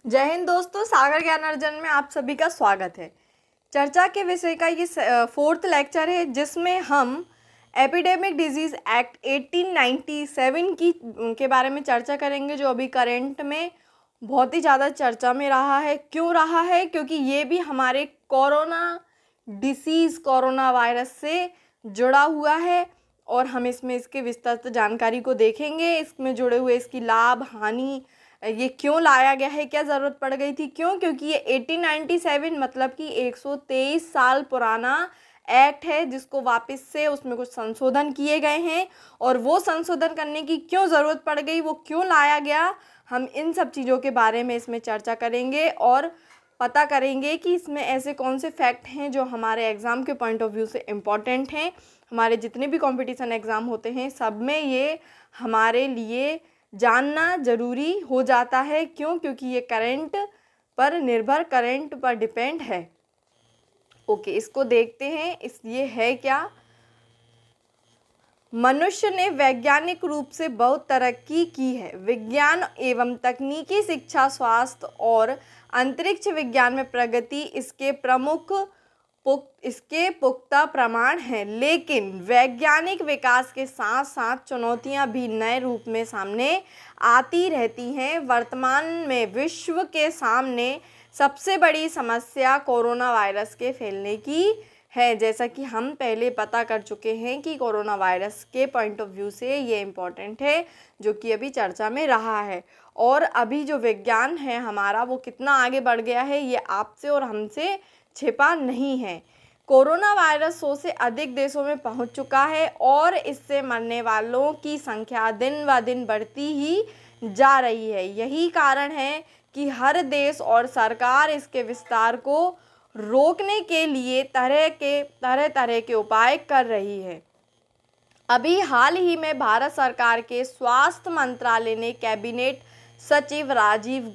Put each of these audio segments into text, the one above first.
जय हिंद दोस्तों, सागर ज्ञान अर्जन में आप सभी का स्वागत है। चर्चा के विषय का ये 4th लेक्चर है, जिसमें हम एपिडेमिक डिजीज़ एक्ट 1897 के बारे में चर्चा करेंगे, जो अभी करंट में बहुत ही ज़्यादा चर्चा में रहा है। क्यों रहा है? क्योंकि ये भी हमारे कोरोना वायरस से जुड़ा हुआ है और हम इसमें इसके विस्तृत जानकारी को देखेंगे। इसमें जुड़े हुए इसकी लाभ हानि, ये क्यों लाया गया है, क्या ज़रूरत पड़ गई थी, क्यों? क्योंकि ये 1897 मतलब कि 123 साल पुराना एक्ट है, जिसको वापस से उसमें कुछ संशोधन किए गए हैं। और वो संशोधन करने की क्यों ज़रूरत पड़ गई, वो क्यों लाया गया, हम इन सब चीज़ों के बारे में इसमें चर्चा करेंगे और पता करेंगे कि इसमें ऐसे कौन से फैक्ट हैं जो हमारे एग्ज़ाम के पॉइंट ऑफ व्यू से इम्पॉर्टेंट हैं। हमारे जितने भी कंपटीशन एग्ज़ाम होते हैं, सब में ये हमारे लिए जानना ज़रूरी हो जाता है। क्यों? क्योंकि ये करंट पर डिपेंड है। ओके, इसको देखते हैं। ये है क्या? मनुष्य ने वैज्ञानिक रूप से बहुत तरक्की की है। विज्ञान एवं तकनीकी शिक्षा, स्वास्थ्य और अंतरिक्ष विज्ञान में प्रगति इसके पुख्ता प्रमाण हैं। लेकिन वैज्ञानिक विकास के साथ साथ चुनौतियां भी नए रूप में सामने आती रहती हैं। वर्तमान में विश्व के सामने सबसे बड़ी समस्या कोरोना वायरस के फैलने की है। जैसा कि हम पहले पता कर चुके हैं कि कोरोना वायरस के पॉइंट ऑफ व्यू से ये इम्पॉर्टेंट है, जो कि अभी चर्चा में रहा है। और अभी जो विज्ञान है हमारा, वो कितना आगे बढ़ गया है, ये आपसे और हमसे छिपा नहीं है। कोरोना वायरस 100 से अधिक देशों में पहुंच चुका है और इससे मरने वालों की संख्या दिन ब दिन बढ़ती ही जा रही है। यही कारण है कि हर देश और सरकार इसके विस्तार को रोकने के लिए तरह तरह के उपाय कर रही है। अभी हाल ही में भारत सरकार के स्वास्थ्य मंत्रालय ने कैबिनेट सचिव राजीव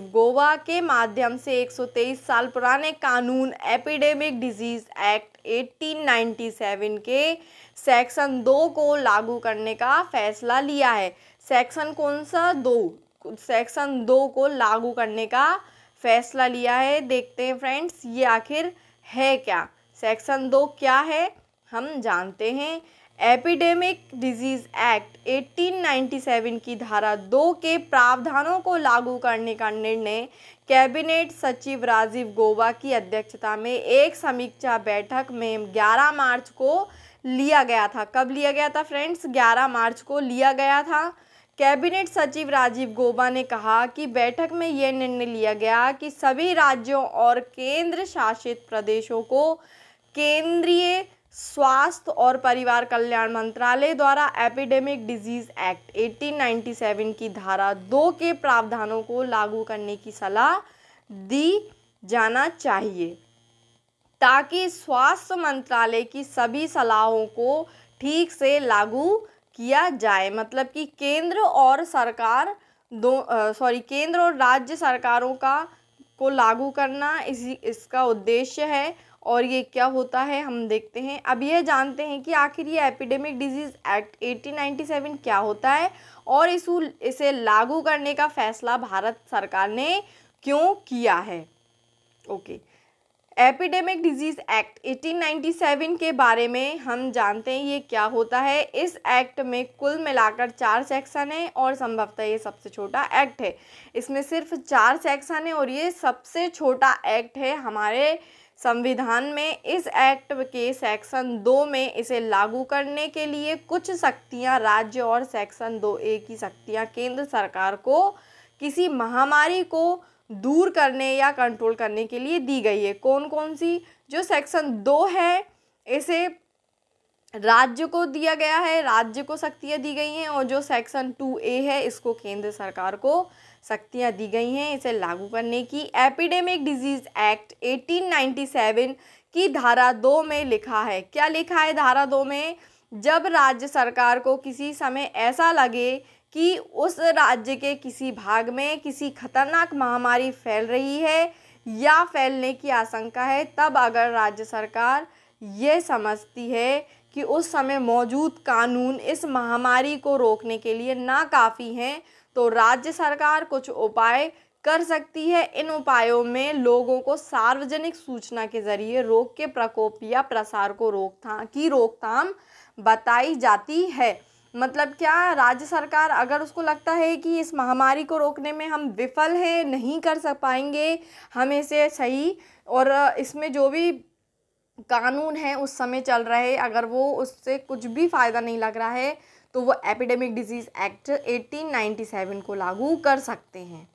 गौबा के माध्यम से 123 साल पुराने कानून एपिडेमिक डिजीज एक्ट 1897 के सेक्शन 2 को लागू करने का फैसला लिया है। सेक्शन कौन सा? 2। सेक्शन 2 को लागू करने का फैसला लिया है। देखते हैं फ्रेंड्स, ये आखिर है क्या? सेक्शन 2 क्या है, हम जानते हैं। एपिडेमिक डिजीज एक्ट 1897 की धारा 2 के प्रावधानों को लागू करने का निर्णय कैबिनेट सचिव राजीव गौबा की अध्यक्षता में एक समीक्षा बैठक में 11 मार्च को लिया गया था। कब लिया गया था फ्रेंड्स? 11 मार्च को लिया गया था। कैबिनेट सचिव राजीव गौबा ने कहा कि बैठक में यह निर्णय लिया गया कि सभी राज्यों और केंद्र शासित प्रदेशों को केंद्रीय स्वास्थ्य और परिवार कल्याण मंत्रालय द्वारा एपिडेमिक डिजीज एक्ट 1897 की धारा 2 के प्रावधानों को लागू करने की सलाह दी जाना चाहिए, ताकि स्वास्थ्य मंत्रालय की सभी सलाहों को ठीक से लागू किया जाए। मतलब कि केंद्र और राज्य सरकारों को लागू करना इसका उद्देश्य है। और ये क्या होता है, हम देखते हैं। अब यह जानते हैं कि आखिर ये एपिडेमिक डिजीज़ एक्ट 1897 क्या होता है और इसे लागू करने का फैसला भारत सरकार ने क्यों किया है। ओके, एपिडेमिक डिजीज़ एक्ट 1897 के बारे में हम जानते हैं ये क्या होता है। इस एक्ट में कुल मिलाकर 4 सेक्शन हैं और संभवतः ये सबसे छोटा एक्ट है। इसमें सिर्फ 4 सेक्शन है और ये सबसे छोटा एक्ट है हमारे संविधान में। इस एक्ट के सेक्शन 2 में इसे लागू करने के लिए कुछ शक्तियां राज्य और सेक्शन 2A की शक्तियां केंद्र सरकार को किसी महामारी को दूर करने या कंट्रोल करने के लिए दी गई है। कौन कौन सी? जो सेक्शन 2 है इसे राज्य को दिया गया है, राज्य को शक्तियाँ दी गई हैं। और जो सेक्शन 2A है इसको केंद्र सरकार को शक्तियाँ दी गई हैं इसे लागू करने की। एपिडेमिक डिजीज़ एक्ट 1897 की धारा 2 में लिखा है, क्या लिखा है धारा 2 में? जब राज्य सरकार को किसी समय ऐसा लगे कि उस राज्य के किसी भाग में किसी खतरनाक महामारी फैल रही है या फैलने की आशंका है, तब अगर राज्य सरकार ये समझती है कि उस समय मौजूद कानून इस महामारी को रोकने के लिए नाकाफ़ी हैं, तो राज्य सरकार कुछ उपाय कर सकती है। इन उपायों में लोगों को सार्वजनिक सूचना के जरिए रोग के प्रकोप या प्रसार को रोकथाम बताई जाती है। मतलब क्या, राज्य सरकार अगर उसको लगता है कि इस महामारी को रोकने में हम विफल हैं, नहीं कर सक पाएंगे हम इसे सही, और इसमें जो भी कानून है उस समय चल रहा है, अगर वो उससे कुछ भी फ़ायदा नहीं लग रहा है, तो वो एपिडेमिक डिजीज़ एक्ट 1897 को लागू कर सकते हैं।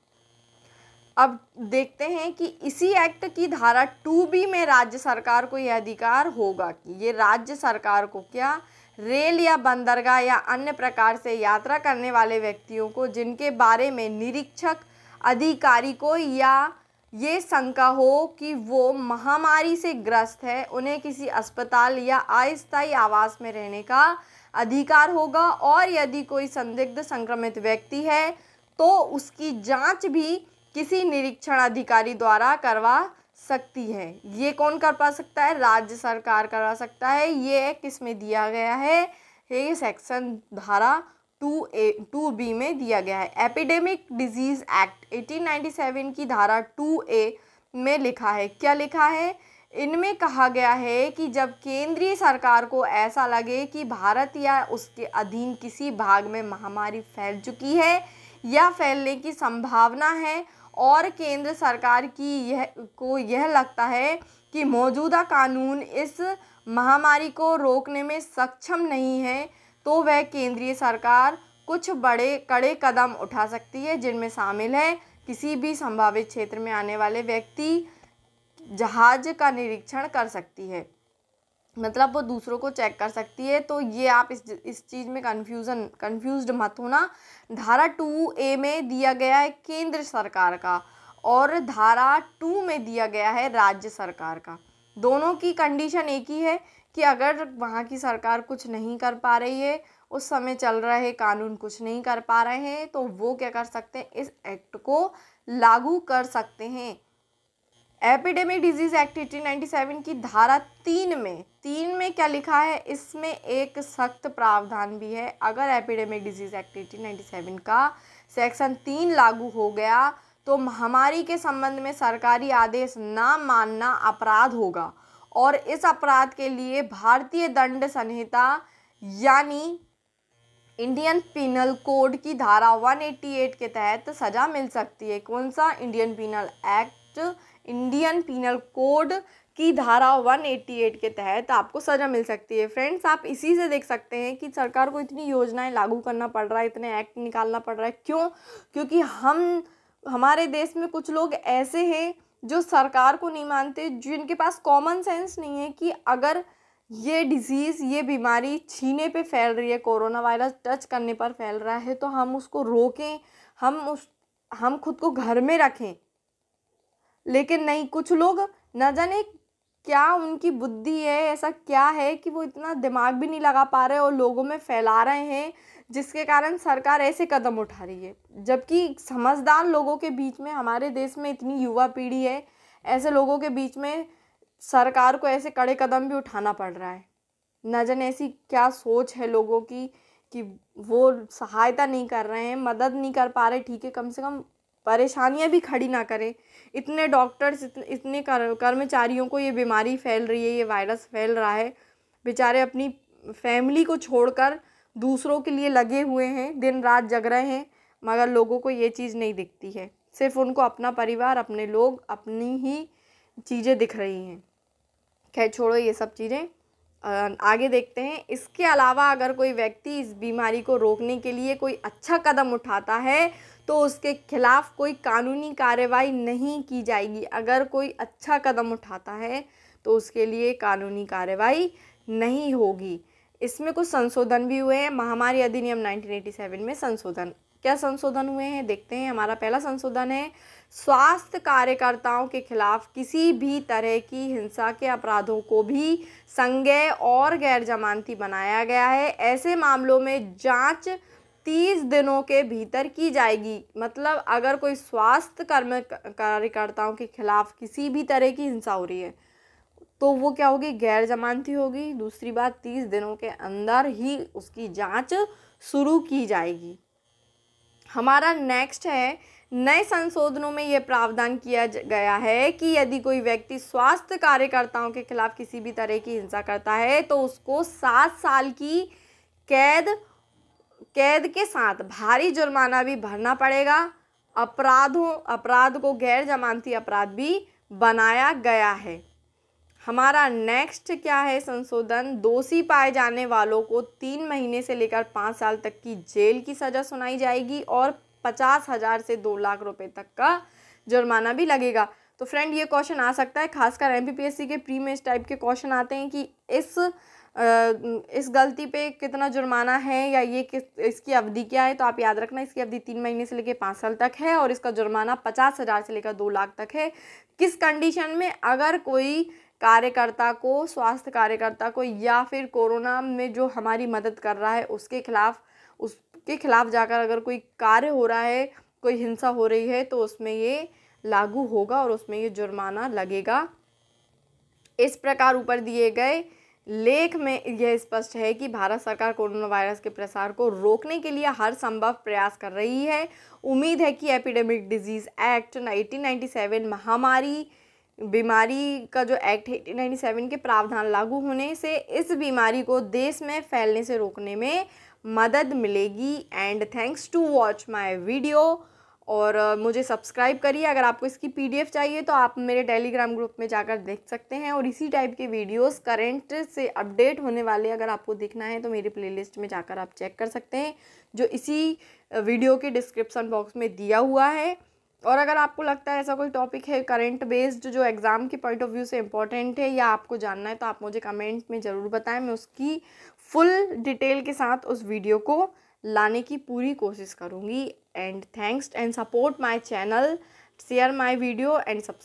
अब देखते हैं कि इसी एक्ट की धारा 2B में राज्य सरकार को यह अधिकार होगा कि ये राज्य सरकार को क्या, रेल या बंदरगाह या अन्य प्रकार से यात्रा करने वाले व्यक्तियों को जिनके बारे में निरीक्षक अधिकारी को या ये शंका हो कि वो महामारी से ग्रस्त है, उन्हें किसी अस्पताल या अस्थायी आवास में रहने का अधिकार होगा। और यदि कोई संदिग्ध संक्रमित व्यक्ति है तो उसकी जांच भी किसी निरीक्षण अधिकारी द्वारा करवा सकती है। ये कौन कर पा सकता है? राज्य सरकार करवा सकता है। ये किस में दिया गया है? ये सेक्शन धारा 2B में दिया गया है। एपिडेमिक डिजीज़ एक्ट 1897 की धारा 2A में लिखा है, क्या लिखा है? इनमें कहा गया है कि जब केंद्रीय सरकार को ऐसा लगे कि भारत या उसके अधीन किसी भाग में महामारी फैल चुकी है या फैलने की संभावना है और केंद्र सरकार की यह लगता है कि मौजूदा कानून इस महामारी को रोकने में सक्षम नहीं है, तो वह केंद्रीय सरकार कुछ बड़े कड़े कदम उठा सकती है, जिनमें शामिल है किसी भी संभावित क्षेत्र में आने वाले व्यक्ति जहाज का निरीक्षण कर सकती है, मतलब वो दूसरों को चेक कर सकती है। तो ये आप इस चीज़ में कंफ्यूज्ड मत होना। धारा 2A में दिया गया है केंद्र सरकार का और धारा 2 में दिया गया है राज्य सरकार का। दोनों की कंडीशन एक ही है कि अगर वहाँ की सरकार कुछ नहीं कर पा रही है, उस समय चल रहे कानून कुछ नहीं कर पा रहे हैं, तो वो क्या कर सकते हैं? इस एक्ट को लागू कर सकते हैं। एपिडेमिक डिजीज़ एक्ट 1897 की धारा 3 में क्या लिखा है? इसमें एक सख्त प्रावधान भी है। अगर एपिडेमिक डिजीज़ एक्ट 1897 का सेक्शन 3 लागू हो गया तो महामारी के संबंध में सरकारी आदेश ना मानना अपराध होगा और इस अपराध के लिए भारतीय दंड संहिता यानी इंडियन पीनल कोड की धारा 188 के तहत सज़ा मिल सकती है। कौन सा? इंडियन पीनल कोड की धारा 188 के तहत आपको सज़ा मिल सकती है। फ्रेंड्स, आप इसी से देख सकते हैं कि सरकार को इतनी योजनाएं लागू करना पड़ रहा है, इतने एक्ट निकालना पड़ रहा है। क्यों? क्योंकि हमारे देश में कुछ लोग ऐसे हैं जो सरकार को नहीं मानते, जिनके पास कॉमन सेंस नहीं है कि अगर ये डिज़ीज़, ये बीमारी छीने पे फैल रही है, कोरोना वायरस टच करने पर फैल रहा है, तो हम उसको रोकें, हम खुद को घर में रखें। लेकिन नहीं, कुछ लोग न जाने क्या उनकी बुद्धि है, ऐसा क्या है कि वो इतना दिमाग भी नहीं लगा पा रहे और लोगों में फैला रहे हैं, जिसके कारण सरकार ऐसे कदम उठा रही है। जबकि समझदार लोगों के बीच में, हमारे देश में इतनी युवा पीढ़ी है, ऐसे लोगों के बीच में सरकार को ऐसे कड़े कदम भी उठाना पड़ रहा है। न जाने ऐसी क्या सोच है लोगों की कि वो सहायता नहीं कर रहे हैं, मदद नहीं कर पा रहे। ठीक है, कम से कम परेशानियां भी खड़ी ना करें। इतने डॉक्टर्स, इतने कर्मचारियों को ये बीमारी फैल रही है, ये वायरस फैल रहा है, बेचारे अपनी फैमिली को छोड़कर दूसरों के लिए लगे हुए हैं, दिन रात जग रहे हैं, मगर लोगों को ये चीज़ नहीं दिखती है। सिर्फ उनको अपना परिवार, अपने लोग, अपनी ही चीज़ें दिख रही हैं। खैर छोड़ो ये सब चीज़ें, आगे देखते हैं। इसके अलावा अगर कोई व्यक्ति इस बीमारी को रोकने के लिए कोई अच्छा कदम उठाता है तो उसके खिलाफ कोई कानूनी कार्रवाई नहीं की जाएगी। अगर कोई अच्छा कदम उठाता है तो उसके लिए कानूनी कार्रवाई नहीं होगी। इसमें कुछ संशोधन भी हुए हैं। महामारी अधिनियम 1987 में संशोधन, क्या संशोधन हुए हैं देखते हैं। हमारा पहला संशोधन है, स्वास्थ्य कार्यकर्ताओं के खिलाफ किसी भी तरह की हिंसा के अपराधों को भी संज्ञेय और गैर जमानती बनाया गया है। ऐसे मामलों में जांच 30 दिनों के भीतर की जाएगी। मतलब अगर कोई स्वास्थ्य कार्यकर्ताओं के खिलाफ किसी भी तरह की हिंसा हो रही है, तो वो क्या होगी, गैर जमानती होगी। दूसरी बात, 30 दिनों के अंदर ही उसकी जांच शुरू की जाएगी। हमारा नेक्स्ट है, नए संशोधनों में यह प्रावधान किया गया है कि यदि कोई व्यक्ति स्वास्थ्य कार्यकर्ताओं के खिलाफ किसी भी तरह की हिंसा करता है तो उसको 7 साल की कैद के साथ भारी जुर्माना भी भरना पड़ेगा। अपराध को गैर जमानती अपराध भी बनाया गया है। हमारा नेक्स्ट क्या है संशोधन, दोषी पाए जाने वालों को 3 महीने से लेकर 5 साल तक की जेल की सज़ा सुनाई जाएगी और 50,000 से 2 लाख रुपए तक का जुर्माना भी लगेगा। तो फ्रेंड, ये क्वेश्चन आ सकता है, खासकर MPPSC के प्री में इस टाइप के क्वेश्चन आते हैं कि इस गलती पे कितना जुर्माना है या इसकी अवधि क्या है। तो आप याद रखना, इसकी अवधि 3 महीने से लेकर 5 साल तक है और इसका जुर्माना 50,000 से लेकर 2 लाख तक है। किस कंडीशन में, अगर कोई कार्यकर्ता को, स्वास्थ्य कार्यकर्ता को या फिर कोरोना में जो हमारी मदद कर रहा है उसके खिलाफ जाकर अगर कोई कार्य हो रहा है, कोई हिंसा हो रही है, तो उसमें ये लागू होगा और उसमें ये जुर्माना लगेगा। इस प्रकार ऊपर दिए गए लेख में यह स्पष्ट है कि भारत सरकार कोरोना वायरस के प्रसार को रोकने के लिए हर संभव प्रयास कर रही है। उम्मीद है कि एपिडेमिक डिजीज एक्ट 1997 बीमारी का जो एक्ट है 1897 के प्रावधान लागू होने से इस बीमारी को देश में फैलने से रोकने में मदद मिलेगी। And thanks to watch my video, और मुझे सब्सक्राइब करिए। अगर आपको इसकी PDF चाहिए तो आप मेरे टेलीग्राम ग्रुप में जाकर देख सकते हैं, और इसी टाइप के वीडियोस करंट से अपडेट होने वाले अगर आपको देखना है तो मेरी प्लेलिस्ट में जाकर आप चेक कर सकते हैं, जो इसी वीडियो के डिस्क्रिप्शन बॉक्स में दिया हुआ है। और अगर आपको लगता है ऐसा कोई टॉपिक है करंट बेस्ड जो एग्ज़ाम के पॉइंट ऑफ व्यू से इम्पोर्टेंट है या आपको जानना है, तो आप मुझे कमेंट में ज़रूर बताएं। मैं उसकी फुल डिटेल के साथ उस वीडियो को लाने की पूरी कोशिश करूँगी। And thanks and support my channel, share my video and subscribe.